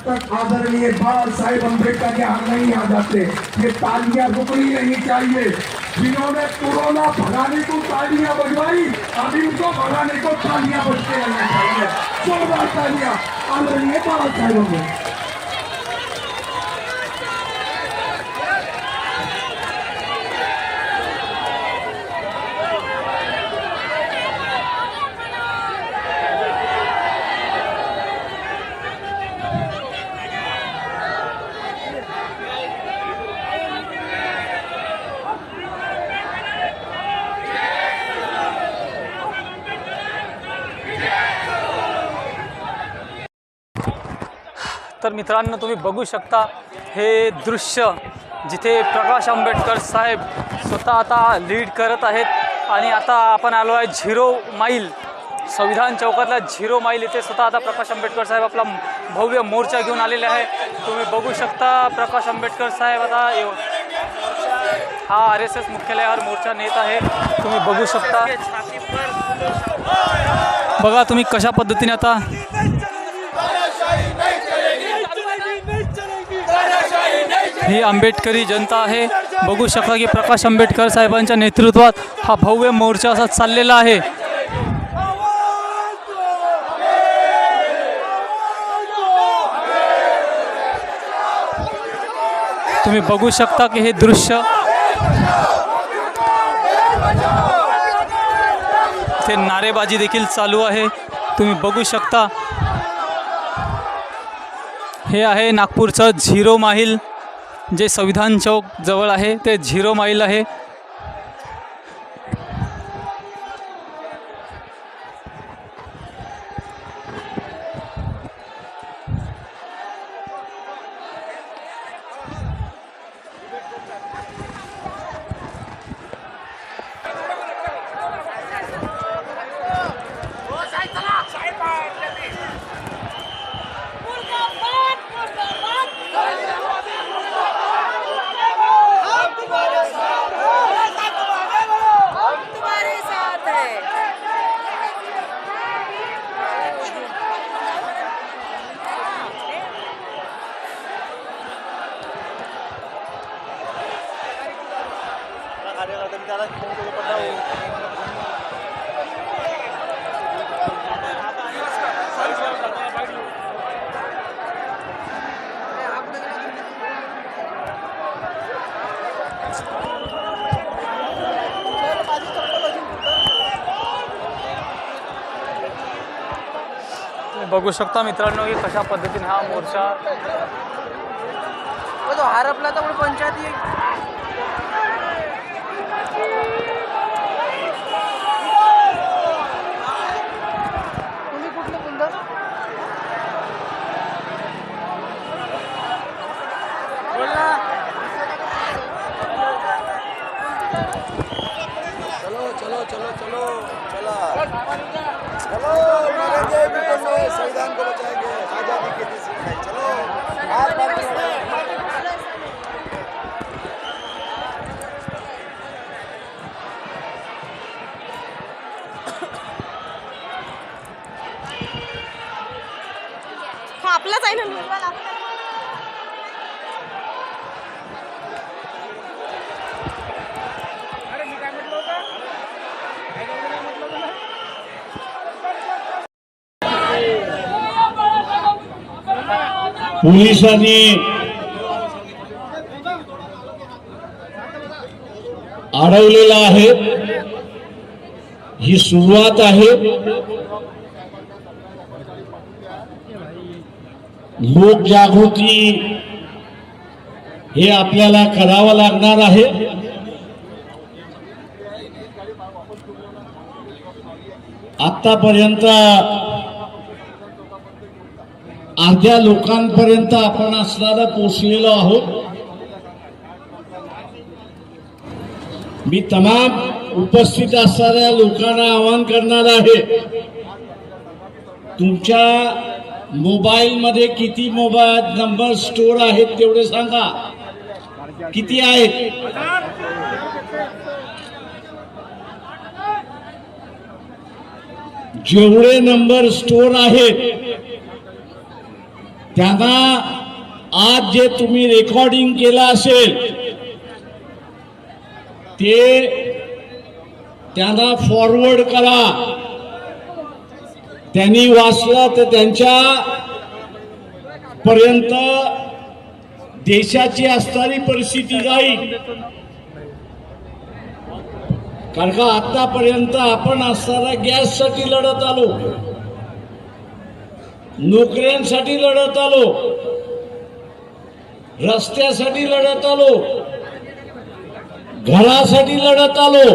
तक आदरणीय बाबा साहेब अम्बेडकर के हम नहीं आ जाते। ये तालियां रुकनी नहीं चाहिए। जिन्होंने कोरोना भगाने को तालियां बजवाई, अभी उनको भगाने को तालियां बजते रहना चाहिए। जोरदार तालियां आदरणीय बाबा साहेब अम्बेडकर। तर मित्रांनो, तुम्ही बघू शकता हे दृश्य जिथे प्रकाश आंबेडकर साहेब स्वतः आता लीड करत आहेत आणि आता आपण आलो आहे 0 माईल संविधान चौकातल्या 0 माईल इथे स्वतः आता प्रकाश आंबेडकर साहेब आपला भव्य मोर्चा घेऊन आलेले आहे। तुम्ही बघू शकता प्रकाश आंबेडकर साहेब आता हा RSS मुख्यालयावर मोर्चा नेत आहे। तुम्ही बघू शकता, बघा तुम्ही कशा पद्धतीने आता ही आंबेडकरी जनता आहे। बघू शकता की प्रकाश आंबेडकर साहेबांच्या नेतृत्वात हा भव्य मोर्चा असा चाललेला आहे। तुम्ही बघू शकता की हे दृश्य ते नारेबाजी देखील चालू आहे। तुम्ही बघू शकता हे आहे नागपूरचं 0 माईल जे संविधान चौक जवळ आहे, ते 0 माईल आहे। बघू शकता मित्रांनो की कशा पद्धतीने हा मोर्चा तो हरपला तर पंचायती तुम्ही कुठलं बंद बोल ना। चलो चलो चलो चलो चला चलो, मरेंगे भी तो नहीं, संविधान को बचाएंगे, आजादी की दिशा में चलो। आपलाच आहे ना। पोलिसांनी अडवलेला आहे, ही सुरुवात आहे। लोकजागृती हे आपल्याला करावं लागणार आहे। आतापर्यंत अर्ध्या लोकांपर्यंत आपण असणारा पोहोचलेलो आहोत। मी तमाम उपस्थित असणाऱ्या लोकांना आवाहन करणार आहे, तुमच्या मोबाईल मध्ये किती मोबाईल नंबर स्टोर आहेत तेवढे सांगा, किती आहेत? जेवढे नंबर स्टोर आहेत त्यांना आज जे तुम्ही रेकॉर्डिंग केलं असेल ते त्यांना फॉरवर्ड करा. त्यांनी वाचलं तर त्यांच्या पर्यंत देशाची असणारी परिस्थिती जाईल. कारण का आतापर्यंत आपण असणारा गॅससाठी लढत आलो, नोकऱ्यांसाठी लढत आलो, रस्त्यासाठी लढत आलो, घरासाठी लढत आलो.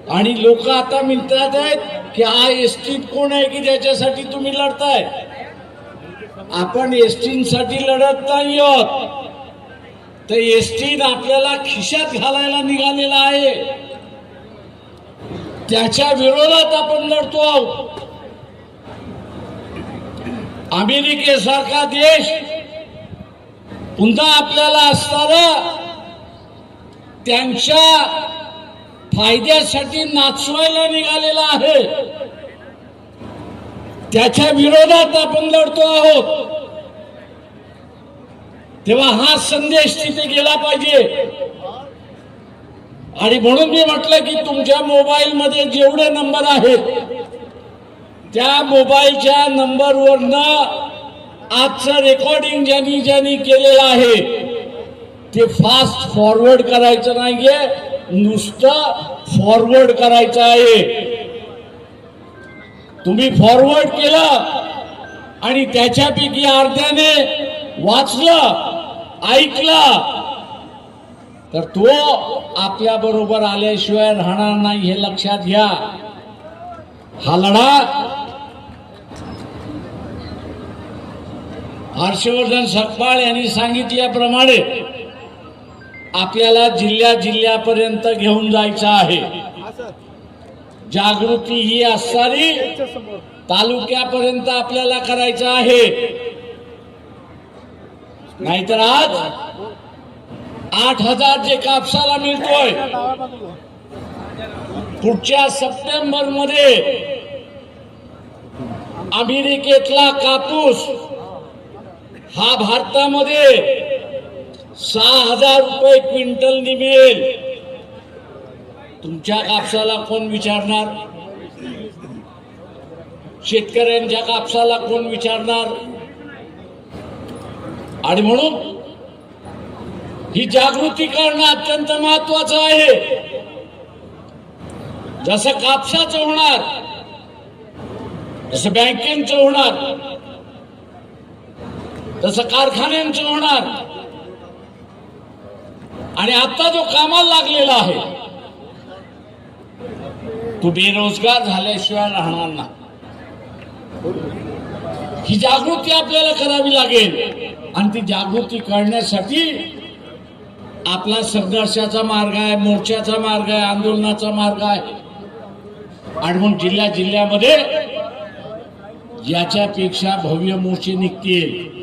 आणि लोक आता म्हणतात आहेत की हा एसटीत कोण आहे की ज्याच्यासाठी तुम्ही लढताय. आपण एसटीसाठी लढत नाही आहोत, तर एसटी आपल्याला खिशात घालायला निघालेला आहे, त्याच्या विरोधात आपण लढतो आहोत. अमेरिकेसारखा देश पुन्हा आपल्याला असणारा त्यांच्या फायद्यासाठी नाचवायला निघालेला आहे, त्याच्या विरोधात आपण लढतो आहोत. तेव्हा हा संदेश तिथे गेला पाहिजे. आणि म्हणून मी म्हटलं की तुमच्या मोबाईल मध्ये जेवढे नंबर आहेत त्या मोबाईलच्या नंबरवरनं आजचं रेकॉर्डिंग ज्यांनी केलेलं आहे ते फास्ट फॉरवर्ड करायचं नाहीये, नुसतं फॉरवर्ड करायचं आहे. तुम्ही फॉरवर्ड केलं आणि त्याच्यापैकी अर्ध्याने वाचलं, ऐकलं, तर तो आपल्या बरोबर आल्याशिवाय राहणार नाही, हे लक्षात घ्या. हा लढा हर्षवर्धन सकपाळ यांनी सांगितल्याप्रमाणे आपल्याला जिल्ह्यापर्यंत घेऊन जायचं आहे. जागृती ही असणारी तालुक्यापर्यंत आपल्याला करायचं आहे. नाहीतर आज 8,000 जे कापसाला मिळतोय, पुढच्या सप्टेंबर मध्ये अमेरिकेतला कापूस हा भारतामध्ये 6,000 रुपये क्विंटल मिळेल. तुमच्या कापसाला कोण विचारणार? शेतकऱ्यांच्या कापसाला कोण विचारणार? आणि म्हणून ही जागृती करणं अत्यंत महत्वाचं आहे. जसं कापसाचं होणार, जसं बँकेचं होणार, तसं कारखान्यांचं होणार. आणि आता जो कामाला लागलेला आहे तो बेरोजगार झाल्याशिवाय राहणार नाही. ही जागृती आपल्याला करावी लागेल. आणि ती जागृती करण्यासाठी आपला संघर्षाचा मार्ग आहे, मोर्चाचा मार्ग आहे, आंदोलनाचा मार्ग आहे. आणि म्हणून जिल्ह्यामध्ये याच्यापेक्षा भव्य मोर्चे निघतील.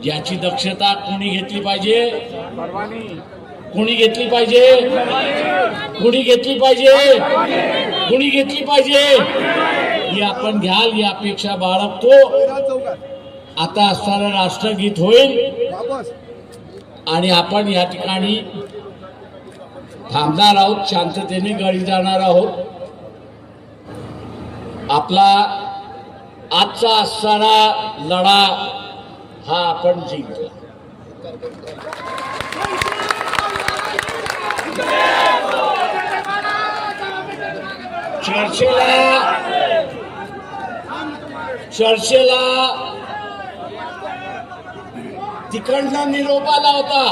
याची दक्षता कोणी घेतली पाहिजे? कोणी घेतली पाहिजे? कोणी घेतली पाहिजे? कोणी घेतली पाहिजे? ही आपण घ्याल, ही अपेक्षा बाळगतो. आता असणारं राष्ट्रगीत होईल आणि आपण या ठिकाणी थांबणार आहोत, शांततेने घरी जाणार आहोत. आपला आजचा असणारा लढा हा आपण जिंकला. चर्चेला तिकडनं निरोप आला होता.